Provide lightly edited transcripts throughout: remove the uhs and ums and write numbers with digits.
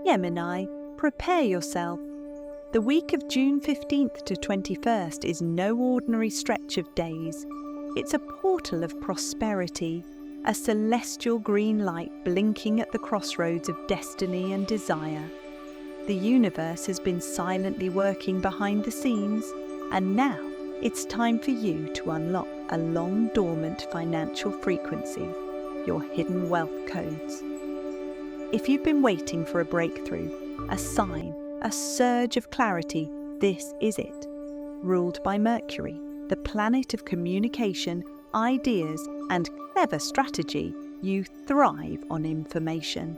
Gemini, prepare yourself. The week of June 15th to 21st is no ordinary stretch of days. It's a portal of prosperity, a celestial green light blinking at the crossroads of destiny and desire. The universe has been silently working behind the scenes, and now it's time for you to unlock a long-dormant financial frequency, your hidden wealth codes. If you've been waiting for a breakthrough, a sign, a surge of clarity, this is it. Ruled by Mercury, the planet of communication, ideas, and clever strategy, you thrive on information.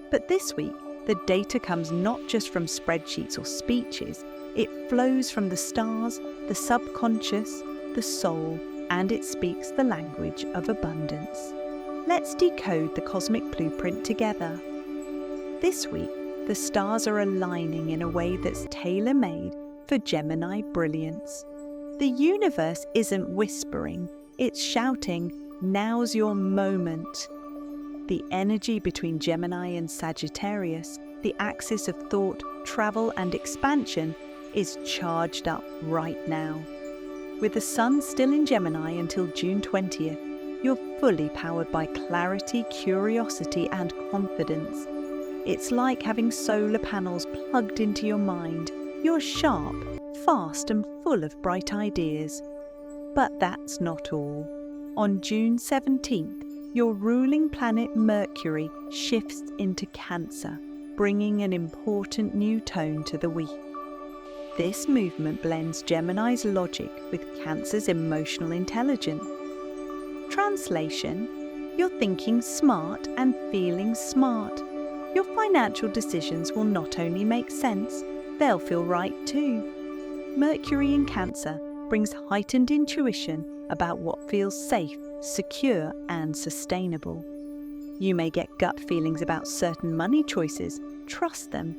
But this week, the data comes not just from spreadsheets or speeches, it flows from the stars, the subconscious, the soul, and it speaks the language of abundance. Let's decode the cosmic blueprint together. This week, the stars are aligning in a way that's tailor-made for Gemini brilliance. The universe isn't whispering, it's shouting, "Now's your moment." The energy between Gemini and Sagittarius, the axis of thought, travel, and expansion, is charged up right now. With the sun still in Gemini until June 20th, you're fully powered by clarity, curiosity, and confidence. It's like having solar panels plugged into your mind. You're sharp, fast, and full of bright ideas. But that's not all. On June 17th, your ruling planet Mercury shifts into Cancer, bringing an important new tone to the week. This movement blends Gemini's logic with Cancer's emotional intelligence. Translation: you're thinking smart and feeling smart. Your financial decisions will not only make sense, they'll feel right too. Mercury in Cancer brings heightened intuition about what feels safe, secure, and sustainable. You may get gut feelings about certain money choices. Trust them.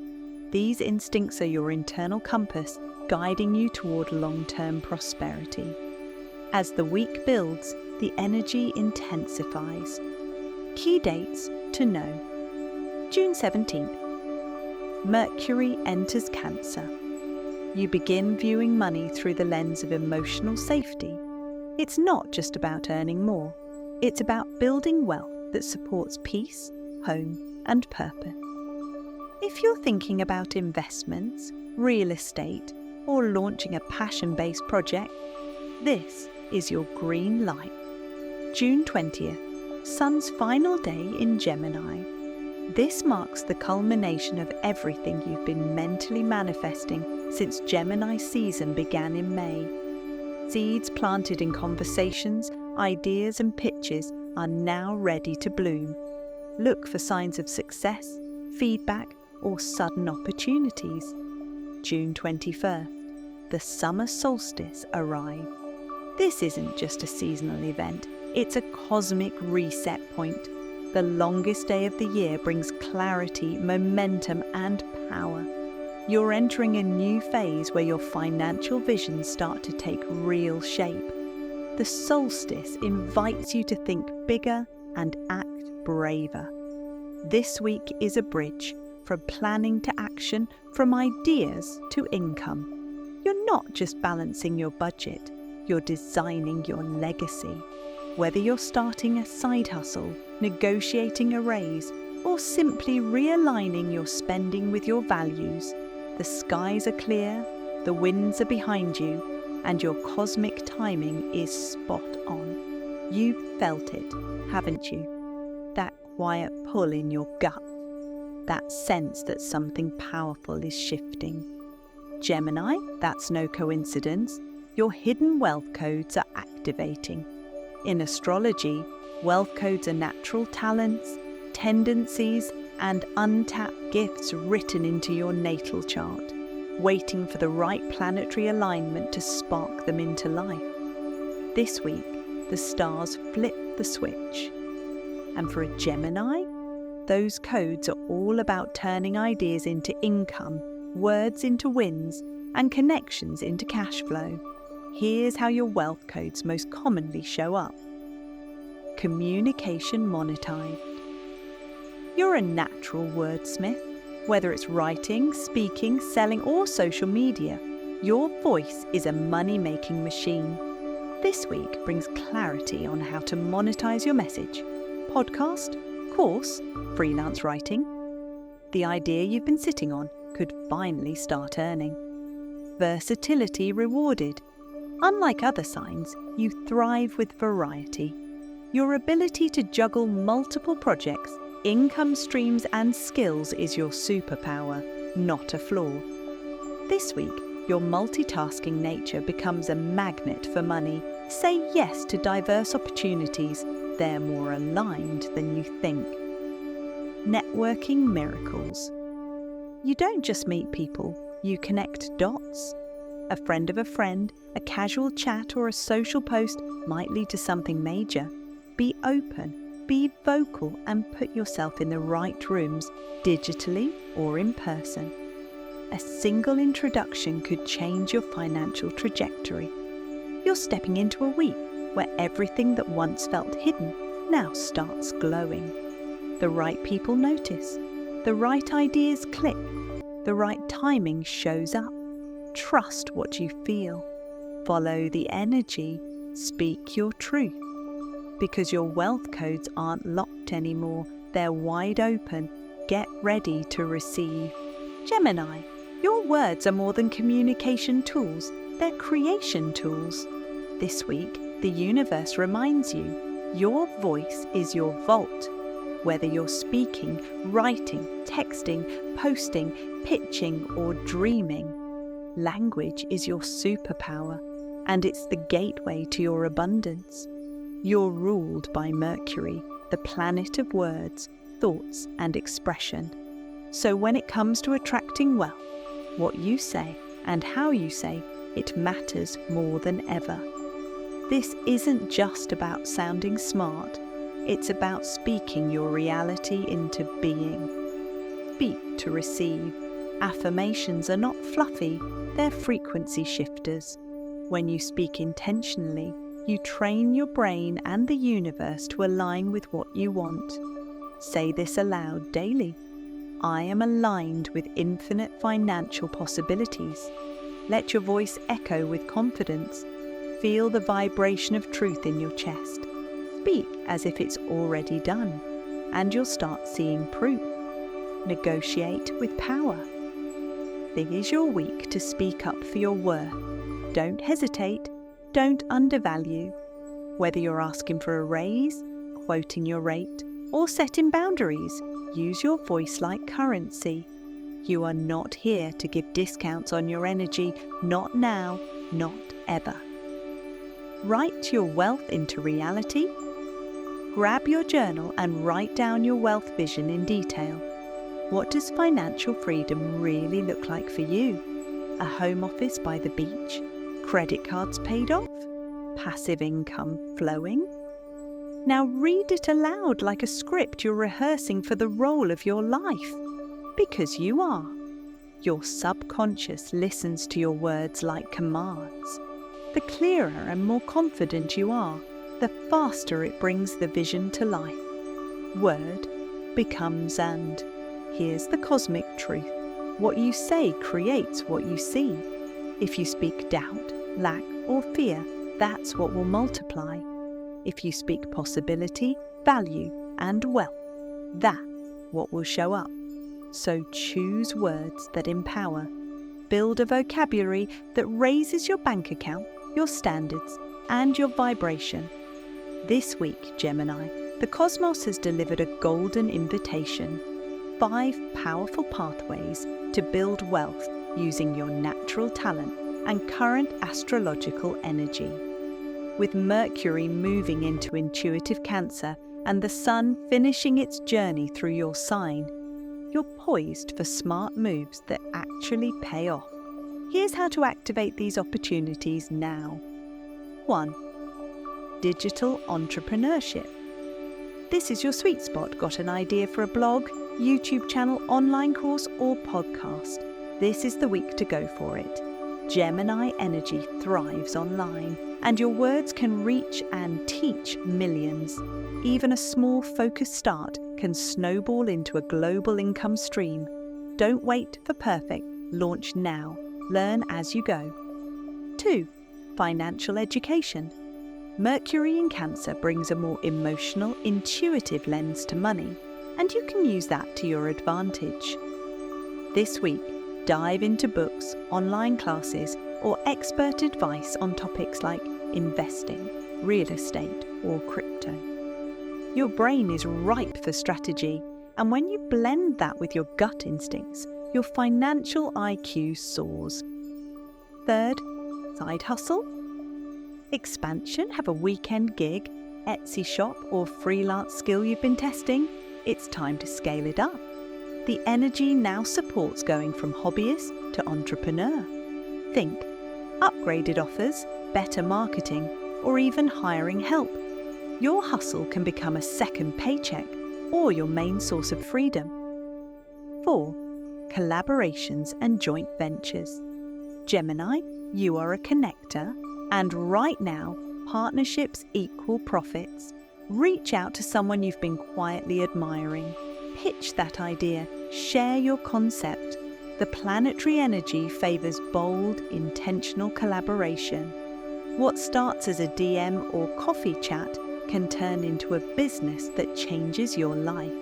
These instincts are your internal compass, guiding you toward long-term prosperity. As the week builds, the energy intensifies. Key dates to know. June 17th. Mercury enters Cancer. You begin viewing money through the lens of emotional safety. It's not just about earning more. It's about building wealth that supports peace, home, and purpose. If you're thinking about investments, real estate, or launching a passion-based project, this is your green light. June 20th, Sun's final day in Gemini. This marks the culmination of everything you've been mentally manifesting since Gemini season began in May. Seeds planted in conversations, ideas, and pitches are now ready to bloom. Look for signs of success, feedback, or sudden opportunities. June 21st, the summer solstice arrives. This isn't just a seasonal event, it's a cosmic reset point. The longest day of the year brings clarity, momentum, and power. You're entering a new phase where your financial visions start to take real shape. The solstice invites you to think bigger and act braver. This week is a bridge from planning to action, from ideas to income. You're not just balancing your budget, you're designing your legacy. Whether you're starting a side hustle, negotiating a raise, or simply realigning your spending with your values, the skies are clear, the winds are behind you, and your cosmic timing is spot on. You've felt it, haven't you? That quiet pull in your gut, that sense that something powerful is shifting. Gemini, that's no coincidence. Your hidden wealth codes are activating. In astrology, wealth codes are natural talents, tendencies, and untapped gifts written into your natal chart, waiting for the right planetary alignment to spark them into life. This week, the stars flip the switch. And for a Gemini, those codes are all about turning ideas into income, words into wins, and connections into cash flow. Here's how your wealth codes most commonly show up. Communication monetized. You're a natural wordsmith. Whether it's writing, speaking, selling, or social media, your voice is a money-making machine. This week brings clarity on how to monetize your message. Podcast, course, freelance writing. The idea you've been sitting on could finally start earning. Versatility rewarded. Unlike other signs, you thrive with variety. Your ability to juggle multiple projects, income streams and skills is your superpower, not a flaw. This week, your multitasking nature becomes a magnet for money. Say yes to diverse opportunities. They're more aligned than you think. Networking miracles. You don't just meet people, you connect dots. A friend of a friend, a casual chat or a social post might lead to something major. Be open, be vocal and put yourself in the right rooms, digitally or in person. A single introduction could change your financial trajectory. You're stepping into a week where everything that once felt hidden now starts glowing. The right people notice, the right ideas click, the right timing shows up. Trust what you feel. Follow the energy, speak your truth. Because your wealth codes aren't locked anymore, they're wide open. Get ready to receive. Gemini, your words are more than communication tools, they're creation tools. This week, the universe reminds you, your voice is your vault. Whether you're speaking, writing, texting, posting, pitching, or dreaming, language is your superpower, and it's the gateway to your abundance. You're ruled by Mercury, the planet of words, thoughts, and expression. So when it comes to attracting wealth, what you say and how you say it matters more than ever. This isn't just about sounding smart, it's about speaking your reality into being. Speak to receive. Affirmations are not fluffy, they're frequency shifters. When you speak intentionally, you train your brain and the universe to align with what you want. Say this aloud daily. I am aligned with infinite financial possibilities. Let your voice echo with confidence. Feel the vibration of truth in your chest. Speak as if it's already done, and you'll start seeing proof. Negotiate with power. This is your week to speak up for your worth. Don't hesitate. Don't undervalue. Whether you're asking for a raise, quoting your rate, or setting boundaries, use your voice like currency. You are not here to give discounts on your energy, not now, not ever. Write your wealth into reality. Grab your journal and write down your wealth vision in detail. What does financial freedom really look like for you? A home office by the beach? Credit cards paid off? Passive income flowing? Now read it aloud like a script you're rehearsing for the role of your life. Because you are. Your subconscious listens to your words like commands. The clearer and more confident you are, the faster it brings the vision to life. Word becomes and. Here's the cosmic truth. What you say creates what you see. If you speak doubt, lack, or fear, that's what will multiply. If you speak possibility, value, and wealth, that's what will show up. So choose words that empower. Build a vocabulary that raises your bank account, your standards, and your vibration. This week, Gemini, the cosmos has delivered a golden invitation. 5 powerful pathways to build wealth using your natural talent and current astrological energy. With Mercury moving into intuitive Cancer and the Sun finishing its journey through your sign, you're poised for smart moves that actually pay off. Here's how to activate these opportunities now. 1. Digital entrepreneurship. This is your sweet spot. Got an idea for a blog, YouTube channel, online course, or podcast? This is the week to go for it. Gemini energy thrives online, and your words can reach and teach millions. Even a small focused start can snowball into a global income stream. Don't wait for perfect. Launch now. Learn as you go. 2. Financial education. Mercury in Cancer brings a more emotional, intuitive lens to money, and you can use that to your advantage. This week, dive into books, online classes, or expert advice on topics like investing, real estate, or crypto. Your brain is ripe for strategy, and when you blend that with your gut instincts, your financial IQ soars. 3rd, side hustle. Expansion, have a weekend gig, Etsy shop, or freelance skill you've been testing? It's time to scale it up. The energy now supports going from hobbyist to entrepreneur. Think upgraded offers, better marketing, or even hiring help. Your hustle can become a second paycheck or your main source of freedom. 4. Collaborations and joint ventures. Gemini, you are a connector, and right now, partnerships equal profits. Reach out to someone you've been quietly admiring. Pitch that idea. Share your concept. The planetary energy favors bold, intentional collaboration. What starts as a DM or coffee chat can turn into a business that changes your life.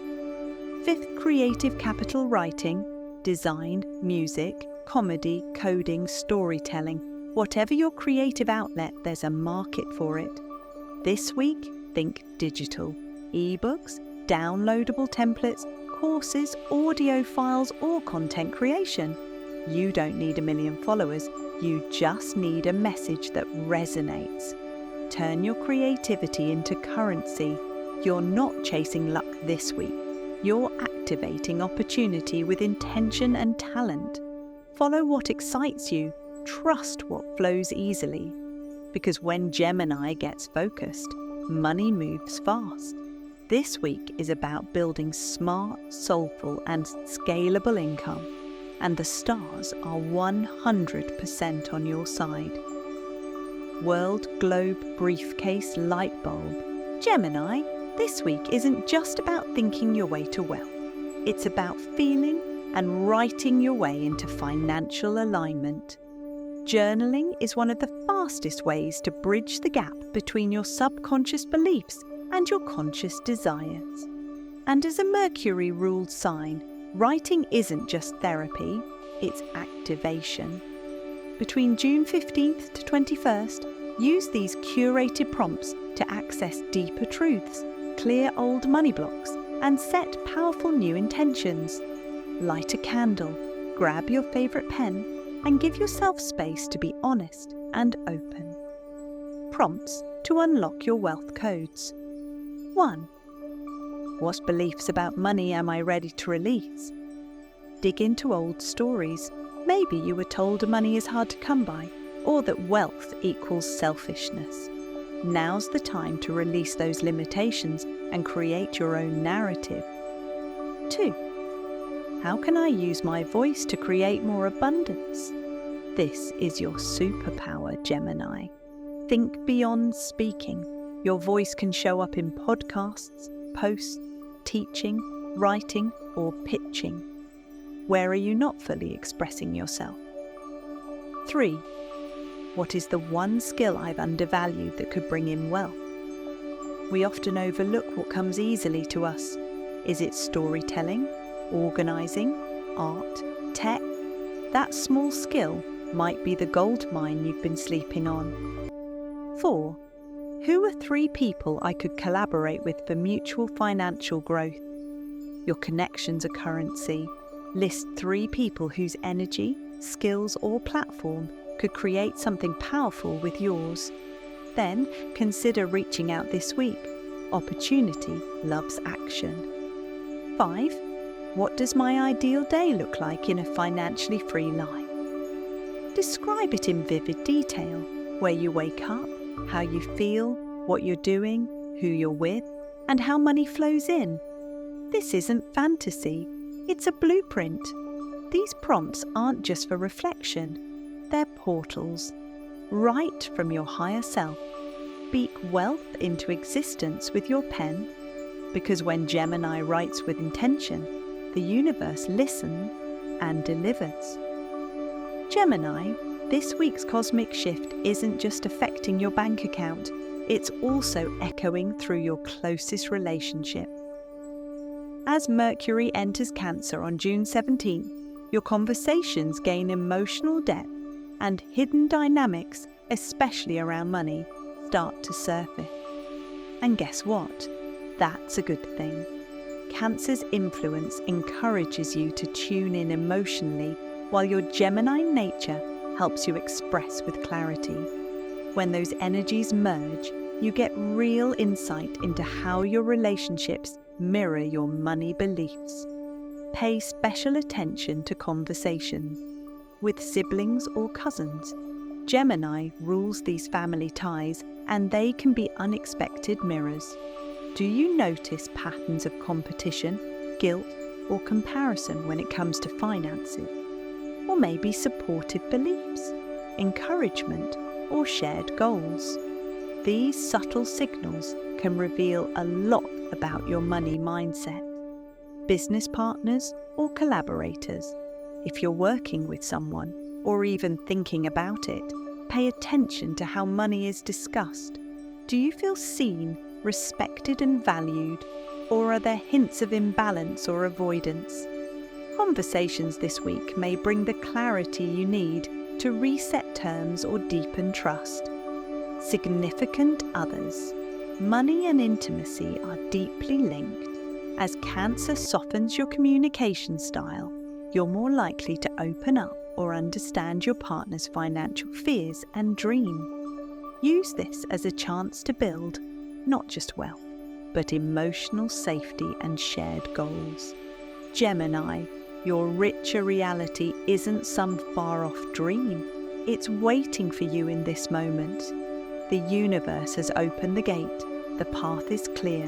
5th, creative capital writing, design, music, comedy, coding, storytelling. Whatever your creative outlet, there's a market for it. This week, think digital, ebooks, downloadable templates, courses, audio files, or content creation. You don't need 1 million followers, you just need a message that resonates. Turn your creativity into currency. You're not chasing luck this week. You're activating opportunity with intention and talent. Follow what excites you. Trust what flows easily. Because when Gemini gets focused, money moves fast. This week is about building smart, soulful, and scalable income, and the stars are 100% on your side. World Globe Briefcase Light Bulb. Gemini, this week isn't just about thinking your way to wealth. It's about feeling and writing your way into financial alignment. Journaling is one of the fastest ways to bridge the gap between your subconscious beliefs and your conscious desires. And as a Mercury-ruled sign, writing isn't just therapy, it's activation. Between June 15th to 21st, use these curated prompts to access deeper truths, clear old money blocks, and set powerful new intentions. Light a candle, grab your favourite pen, and give yourself space to be honest and open. Prompts to unlock your wealth codes. 1. What beliefs about money am I ready to release? Dig into old stories. Maybe you were told money is hard to come by, or that wealth equals selfishness. Now's the time to release those limitations and create your own narrative. 2. How can I use my voice to create more abundance? This is your superpower, Gemini. Think beyond speaking. Your voice can show up in podcasts, posts, teaching, writing, or pitching. Where are you not fully expressing yourself? 3. What is the one skill I've undervalued that could bring in wealth? We often overlook what comes easily to us. Is it storytelling, organising, art, tech? That small skill might be the gold mine you've been sleeping on. 4. Who are 3 people I could collaborate with for mutual financial growth? Your connections are currency. List 3 people whose energy, skills, or platform could create something powerful with yours. Then consider reaching out this week. Opportunity loves action. 5. What does my ideal day look like in a financially free life? Describe it in vivid detail. Where you wake up, how you feel, what you're doing, who you're with, and how money flows in. This isn't fantasy, it's a blueprint. These prompts aren't just for reflection, they're portals. Write from your higher self. Speak wealth into existence with your pen, because when Gemini writes with intention, the universe listens and delivers. Gemini, this week's cosmic shift isn't just affecting your bank account, it's also echoing through your closest relationship. As Mercury enters Cancer on June 17th, your conversations gain emotional depth and hidden dynamics, especially around money, start to surface. And guess what? That's a good thing. Cancer's influence encourages you to tune in emotionally, while your Gemini nature helps you express with clarity. When those energies merge, you get real insight into how your relationships mirror your money beliefs. Pay special attention to conversations with siblings or cousins. Gemini rules these family ties, and they can be unexpected mirrors. Do you notice patterns of competition, guilt, or comparison when it comes to finances? Or maybe supportive beliefs, encouragement, or shared goals? These subtle signals can reveal a lot about your money mindset. Business partners or collaborators. If you're working with someone, or even thinking about it, pay attention to how money is discussed. Do you feel seen, respected and valued, or are there hints of imbalance or avoidance? Conversations this week may bring the clarity you need to reset terms or deepen trust. Significant others. Money and intimacy are deeply linked. As Cancer softens your communication style, you're more likely to open up or understand your partner's financial fears and dreams. Use this as a chance to build not just wealth, but emotional safety and shared goals. Gemini, your richer reality isn't some far-off dream. It's waiting for you in this moment. The universe has opened the gate. The path is clear.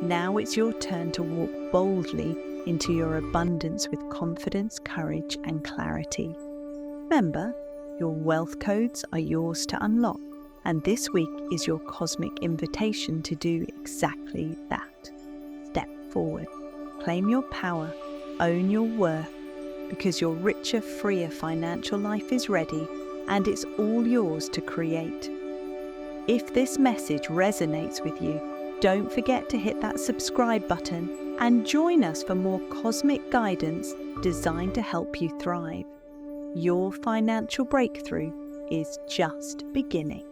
Now it's your turn to walk boldly into your abundance with confidence, courage, and clarity. Remember, your wealth codes are yours to unlock, and this week is your cosmic invitation to do exactly that. Step forward, claim your power, own your worth, because your richer, freer financial life is ready, and it's all yours to create. If this message resonates with you, don't forget to hit that subscribe button and join us for more cosmic guidance designed to help you thrive. Your financial breakthrough is just beginning.